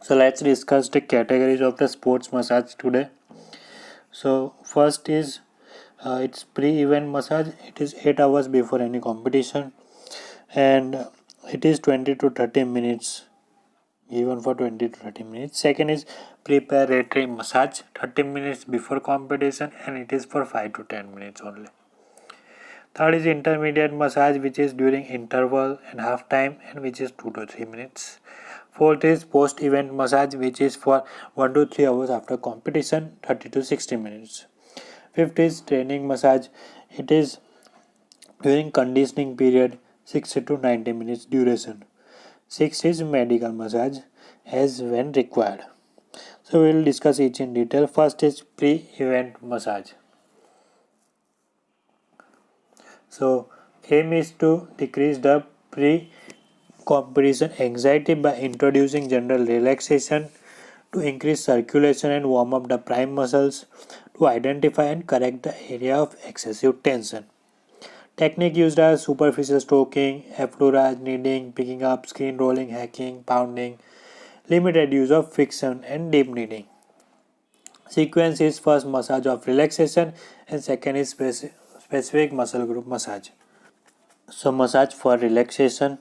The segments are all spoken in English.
So let's discuss the categories of the sports massage today. So first is it's pre-event massage. It is 8 hours before any competition, and it is 20 to 30 minutes, given for 20 to 30 minutes. Second is preparatory massage, 30 minutes before competition, and it is for 5 to 10 minutes only. Third is intermediate massage, which is during interval and half time, and which is 2 to 3 minutes. Fourth is post event massage, which is for 1 to 3 hours after competition, 30 to 60 minutes. Fifth is training massage. It is during conditioning period, 60 to 90 minutes duration. Sixth is medical massage, as when required. So we will discuss each in detail. First is pre-event massage. So aim is to decrease the pre-competition anxiety by introducing general relaxation, to increase circulation and warm up the prime muscles, to identify and correct the area of excessive tension. Technique used are superficial stroking, effleurage, kneading, picking up, skin rolling, hacking, pounding, limited use of friction, and deep kneading. Sequence is first massage of relaxation and second is specific muscle group massage. So massage for relaxation.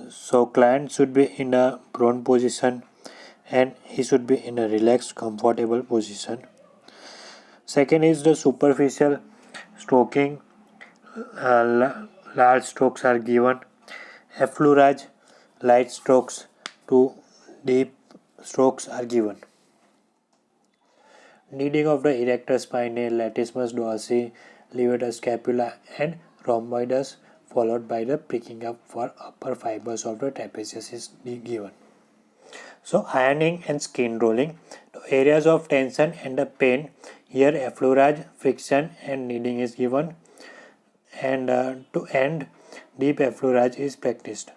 So client should be in a prone position and he should be in a relaxed comfortable position. Second is the superficial stroking. Large strokes are given. Effleurage, light strokes to deep strokes are given. Kneading of the erector spinae, latissimus dorsi, levator scapula and rhomboides, followed by the picking up for upper fibers of the trapezius is given. So ironing and skin rolling, the areas of tension and the pain, here effleurage, friction and kneading is given, and to end deep effleurage is practiced.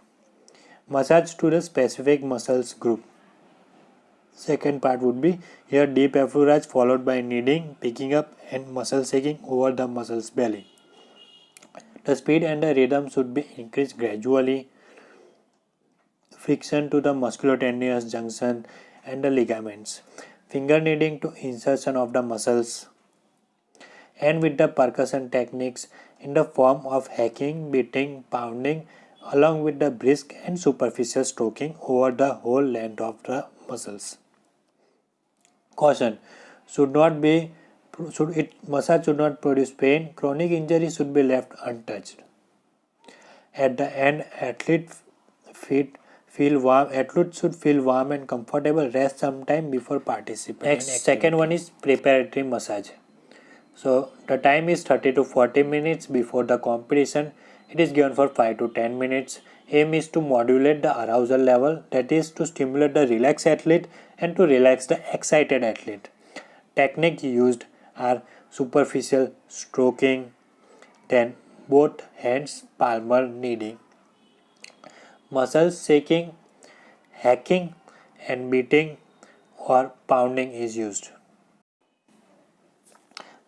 Massage to the specific muscles group. Second part would be here deep effleurage followed by kneading, picking up and muscle shaking over the muscles belly. The speed and the rhythm should be increased gradually. Friction to the musculotendinous junction and the ligaments. Finger kneading to insertion of the muscles. And with the percussion techniques in the form of hacking, beating, pounding along with the brisk and superficial stroking over the whole length of the muscles. Caution: massage should not produce pain. Chronic injury should be left untouched. At the end, athletes should feel warm and comfortable. Rest some time before participating. Next, second one is preparatory massage. So the time is 30 to 40 minutes before the competition. It is given for 5 to 10 minutes. Aim is to modulate the arousal level, that is to stimulate the relaxed athlete and to relax the excited athlete. Techniques used are superficial stroking, then both hands palmar kneading, muscle shaking, hacking and beating or pounding is used.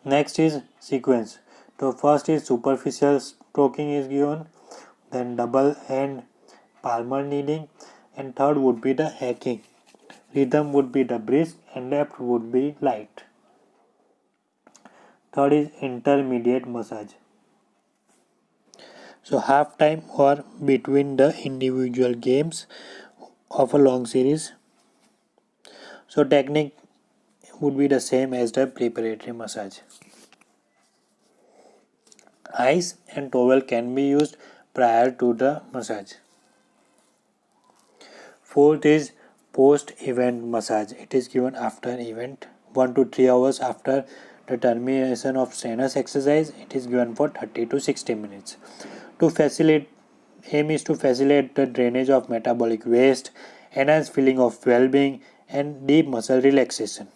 Next is sequence. So first is superficial stroking is given, then double hand palmar kneading, and third would be the hacking. Rhythm would be the brisk and depth would be light. Third is intermediate massage. So half time or between the individual games of a long series. So technique would be the same as the preparatory massage. Ice and towel can be used prior to the massage. Fourth is post-event massage. It is given after event, 1 to 3 hours after the termination of strenuous exercise. It is given for 30 to 60 minutes. Aim is to facilitate the drainage of metabolic waste, enhance feeling of well-being and deep muscle relaxation.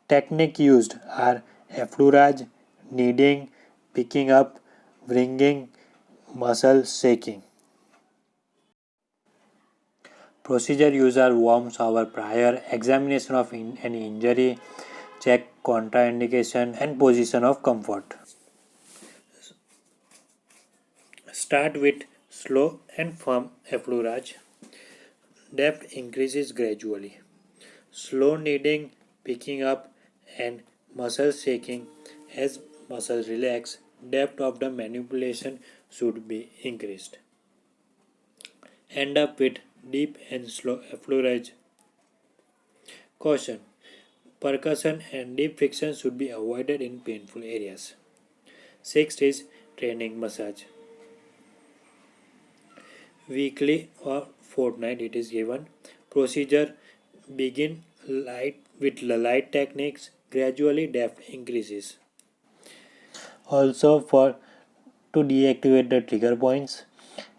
Technique used are effleurage, kneading, picking up, wringing, muscle shaking. Procedure used are warm shower prior, examination of any injury, check contraindication and position of comfort. Start with slow and firm effleurage. depth increases gradually. Slow kneading, picking up, and muscle shaking as muscles relax, depth of the manipulation should be increased. End up with deep and slow effleurage. Caution: percussion and deep friction should be avoided in painful areas. Sixth is training massage. Weekly or fortnight it is given. Procedure: begin light with light techniques, gradually depth increases. Also for to deactivate the trigger points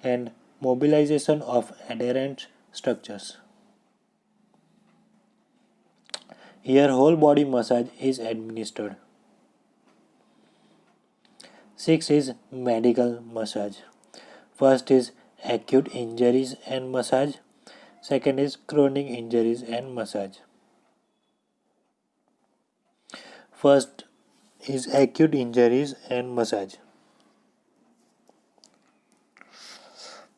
and mobilization of adherent structures. Here whole body massage is administered. 6 is medical massage. First is acute injuries and massage. Second is chronic injuries and massage. First is acute injuries and massage.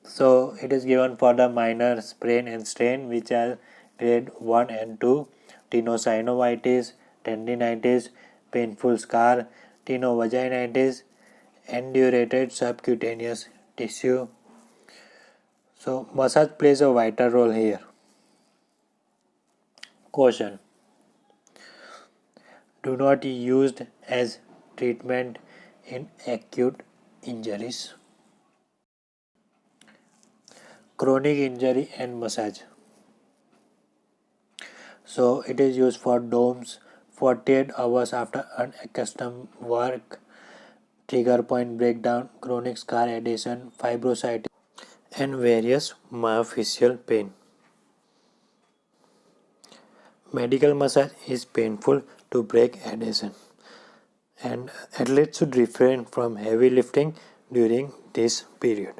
So it is given for the minor sprain and strain, which are grade 1 and 2, tenosynovitis, tendinitis, painful scar, tenovaginitis, indurated subcutaneous tissue. So massage plays a vital role here. Caution: do not be used as treatment in acute injuries. Chronic injury and massage. So it is used for DOMS 48 hours after unaccustomed work, trigger point breakdown, chronic scar adhesion, fibrositis, and various myofascial pain. Medical massage is painful to break adhesion, and athletes should refrain from heavy lifting during this period.